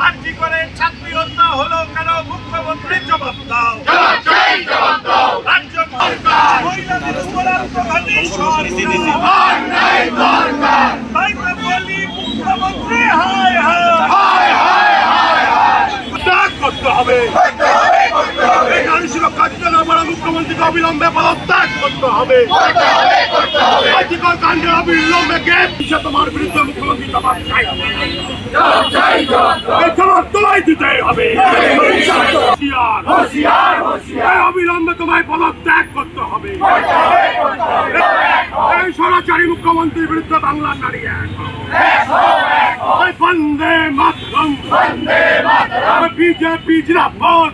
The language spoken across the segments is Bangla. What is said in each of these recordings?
আর্জি করে ছাত্রী হত্যা হলো কেন? মুখ্যমন্ত্রী জবাব দাও। রাজ্য মহিলাদের উপর আত্মঘাতী সরকার, তাই তো বলি মুখ্যমন্ত্রী হায় হায় করতে হবে। এই নারী সুরক্ষা দিতে না পারা মুখ্যমন্ত্রীকে অবিলম্বে পদত্যাগ করতে হবে। কাণ্ডে অবিলম্বে তোমার বিরুদ্ধে মুখ্যমন্ত্রী জবাব চাই, জবাব তোমায় দিতেই হবে। অবিলম্বে তোমায় পদত্যাগ করতে হবে। এই সরাসরি মুখ্যমন্ত্রীর বিরুদ্ধে বাংলার নারী বন্দে মাতরম, বিজেপি জিন্দাবাদ,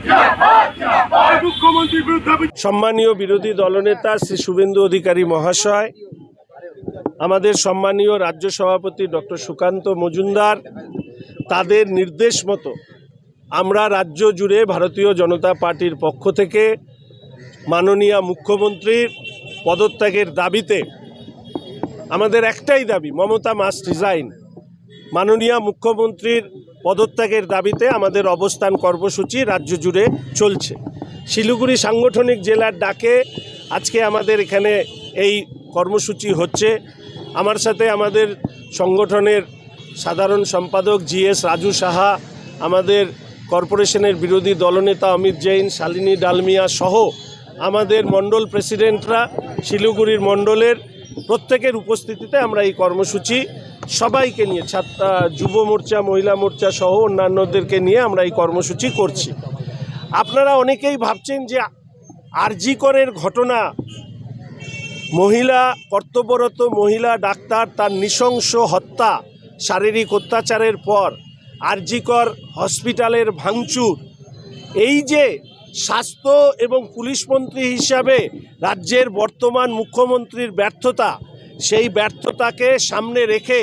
মুখ্যমন্ত্রীর বিরুদ্ধে। সম্মানীয় বিরোধী দলনেতা শ্রী শুভেন্দু অধিকারী মহাশয়, আমাদের সম্মানীয় রাজ্য সভাপতি ডক্টর সুকান্ত মজুমদার, তাদের নির্দেশ মতো আমরা রাজ্য জুড়ে ভারতীয় জনতা পার্টির পক্ষ থেকে মাননীয় মুখ্যমন্ত্রীর পদত্যাগের দাবিতে, আমাদের একটাই দাবি, মমতা মাস্ট রিজাইন। মাননীয় মুখ্যমন্ত্রীর পদত্যাগের দাবিতে আমাদের অবস্থান কর্মসূচি রাজ্য জুড়ে চলছে। শিলিগুড়ি সাংগঠনিক জেলার ডাকে আজকে আমাদের এখানে এই কর্মসূচি হচ্ছে। আমার সাথে আমাদের সংগঠনের সাধারণ সম্পাদক জিএস রাজু সাহা, আমাদের কর্পোরেশনের বিরোধী দলনেতা অমিত জৈন, শালিনী ডালমিয়া সহ আমাদের মণ্ডল প্রেসিডেন্টরা, শিলিগুড়ির মণ্ডলের প্রত্যেকের উপস্থিতিতে আমরা এই কর্মসূচি সবাইকে নিয়ে, যুব মোর্চা, মহিলা মোর্চা সহ অন্যান্যদেরকে নিয়ে আমরা এই কর্মসূচি করছি। আপনারা অনেকেই ভাবছেন যে আরজি করের ঘটনা, মহিলা কর্তব্যরত মহিলা ডাক্তার তার নৃশংস হত্যা, শারীরিক অত্যাচারের পর আরজি কর হসপিটালের ভাঙচুর, এই যে স্বাস্থ্য এবং পুলিশ মন্ত্রী হিসাবে রাজ্যের বর্তমান মুখ্যমন্ত্রীর ব্যর্থতা, সেই ব্যর্থতাকে সামনে রেখে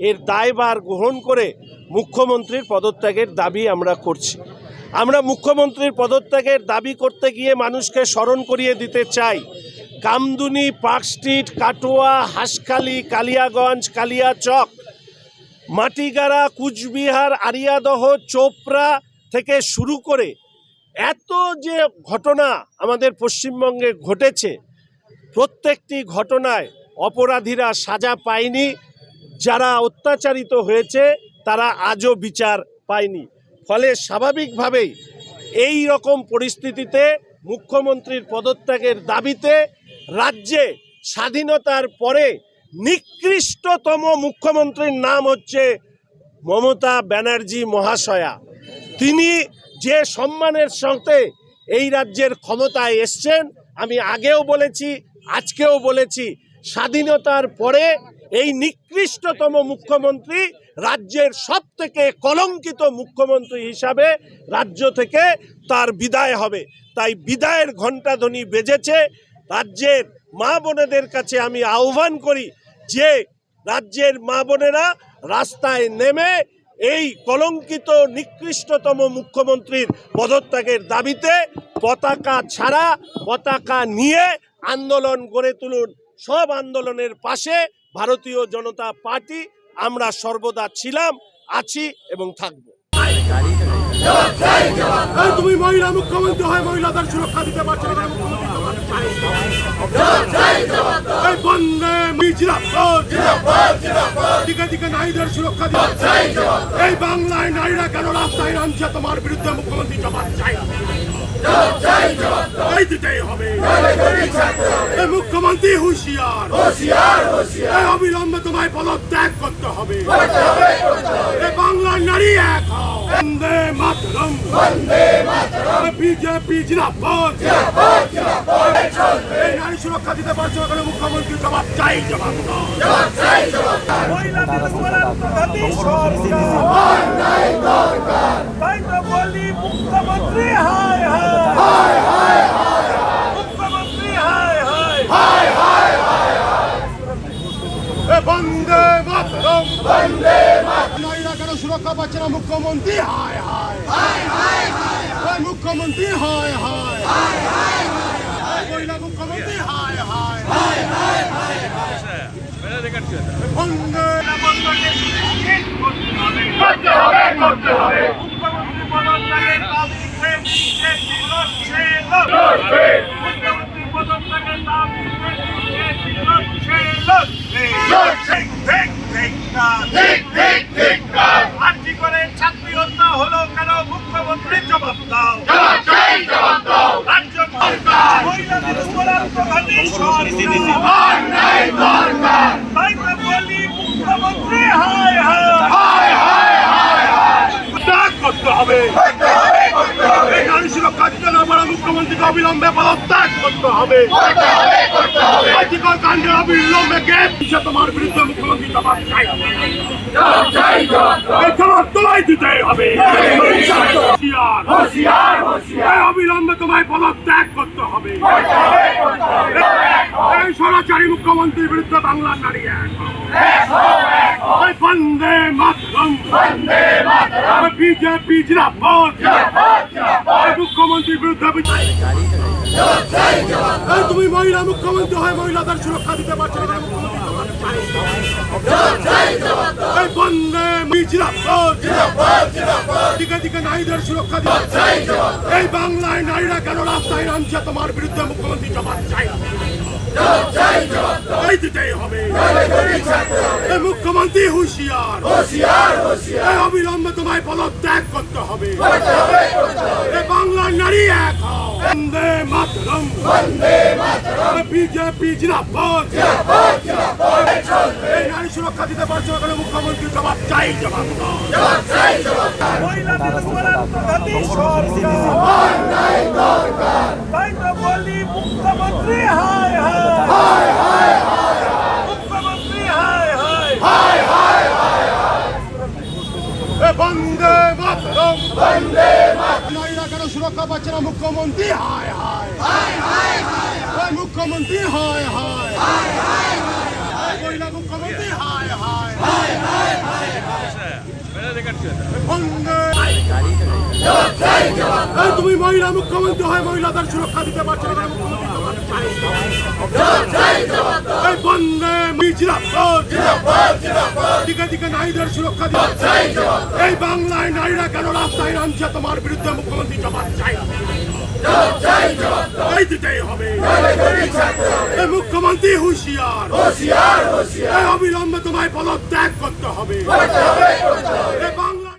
এর দায়ভার গ্রহণ করে মুখ্যমন্ত্রীর পদত্যাগের দাবি আমরা করছি। আমরা মুখ্যমন্ত্রীর পদত্যাগের দাবি করতে গিয়ে মানুষকে স্মরণ করিয়ে দিতে চাই, কামদুনি, পার্ক স্ট্রিট, কাটোয়া, হাঁসখালি, কালিয়াগঞ্জ, কালিয়াচক, মাটিগাড়া, কুচবিহার, আরিয়াদহ, চোপড়া থেকে শুরু করে এত যে ঘটনা আমাদের পশ্চিমবঙ্গে ঘটেছে, প্রত্যেকটি ঘটনায় অপরাধীরা সাজা পায়নি, যারা অত্যাচারিত হয়েছে তারা আজও বিচার পায়নি। ফলে স্বাভাবিকভাবেই এই রকম পরিস্থিতিতে মুখ্যমন্ত্রীর পদত্যাগের দাবিতে রাজ্যে স্বাধীনতার পরে নিকৃষ্টতম মুখ্যমন্ত্রীর নাম হচ্ছে মমতা ব্যানার্জি মহাশয়া। তিনি যে সম্মানের সাথে এই রাজ্যের ক্ষমতায় এসছেন, আমি আগেও বলেছি, আজকেও বলেছি, স্বাধীনতার পরে এই নিকৃষ্টতম মুখ্যমন্ত্রী রাজ্যের সবথেকে কলঙ্কিত মুখ্যমন্ত্রী হিসাবে রাজ্য থেকে তার বিদায় হবে। তাই বিদায়ের ঘণ্টাধ্বনি বেজেছে। রাজ্যের মা বোনেদের কাছে আমি আহ্বান করি যে রাজ্যের মা বোনেরা রাস্তায় নেমে এই কলঙ্কিত নিকৃষ্টতম মুখ্যমন্ত্রীর পদত্যাগের দাবিতে পতাকা ছাড়া পতাকা নিয়ে আন্দোলন গড়ে তুলুন। সব আন্দোলনের পাশে ভারতীয় জনতা পার্টি আমরা সর্বদা ছিলাম, আছি এবং থাকব। তুমি মহিলা মুখ্যমন্ত্রী হয়, মহিলাদের সুরক্ষা দিতে পারছো না, দিকে দিকে নারীদের সুরক্ষা দিতে, এই বাংলায় নারীরা কেন রাস্তায় নামছে, তোমার বিরুদ্ধে মুখ্যমন্ত্রী জবাব চাই, দিতেই হবে। মুখ্যমন্ত্রী হুঁশিয়ার, অবিলম্বে তোমায় পদত্যাগ করতে হবে। বাংলার নারী এক হও, বন্দে মাতরম, বিজেপি জিন্দাবাদ। এই নারী সুরক্ষা দিতে পারছো না, মুখ্যমন্ত্রী জবাব চাই, জবাব মহিলাদের উপর আত্মঘাতী সরকার, তাই তো বলি মুখ্যমন্ত্রী হায় হায়, মুখ্যমন্ত্রী হায় হায়, বন্দে মাতরম, নারীরা কেন সুরক্ষা পাচ্ছে না, মুখ্যমন্ত্রী হায় হায়, মুখ্যমন্ত্রী হায় হায়, মহিলা মুখ্যমন্ত্রী হায় হায়, বন্দে আর্জি করে ছাত্রী হত্যা হলো কেন? মুখ্যমন্ত্রী জবাব দাও। রাজ্য সরকার মহিলাদের উপর আত্মঘাতী সরকার। তাই তো বলি মুখ্যমন্ত্রী হায় ত্যাগ করতে হবে। এই নারী সুরক্ষা দিতে না পারা মুখ্যমন্ত্রীকে অবিলম্বে পদত্যাগ করতে হবে। কাণ্ডের অবিলম্বে তোমার বিরুদ্ধে মুখ্যমন্ত্রী জবাব চাই। এই জবাব তোমায় দিতেই হবে। অবিলম্বে তোমায় পদত্যাগ করতে হবে। এই সরাসরি মুখ্যমন্ত্রীর বিরুদ্ধে বাংলার নারী বন্দে মাতরম, বিজেপি জিন্দাবাদ। মুখ্যমন্ত্রীর বিরুদ্ধে তুমি মহিলা মুখ্যমন্ত্রী হয়, মহিলাদের সুরক্ষা দিতে পারছো না, বন্দে জিন্দাবাদ। দিকে দিকে নারীদের সুরক্ষা দিতে এই বাংলায় নারীরা কেন রাস্তায় নামছে? তোমার বিরুদ্ধে মুখ্যমন্ত্রী জবাব চাই। দিতেই হবে। মুখ্যমন্ত্রী হুঁশিয়ার, অবিলম্বে তোমায় পদত্যাগ করতে হবে। বাংলার নারী এক হও। বন্দে মাতরম, বিজেপি জিন্দাবাদ। এই নারী সুরক্ষা দিতে পারছো না, মুখ্যমন্ত্রী জবাব চাই। জবাব মহিলাদের উপর আত্মঘাতী সরকার। তাই তো বলি মুখ্যমন্ত্রী হায় মুখ্যমন্ত্রী বন্দে মাতরম, নারীরা কেন সুরক্ষা পাচ্ছে না? মুখ্যমন্ত্রী হায় মুখ্যমন্ত্রী মহিলা মুখ্যমন্ত্রী তুমি মহিলা মুখ্যমন্ত্রী হয়, মহিলাদের সুরক্ষা দিতে পারছো না, বন্দে জিন্দাবাদ। দিকে দিকে নারীদের সুরক্ষা দিতে এই বাংলায় নারীরা কেন রাস্তায় নামছে? তোমার বিরুদ্ধে মুখ্যমন্ত্রী জবাব চাই। দিতেই হবে। মুখ্যমন্ত্রী হুঁশিয়ার, অবিলম্বে তোমায় পদত্যাগ করতে হবে।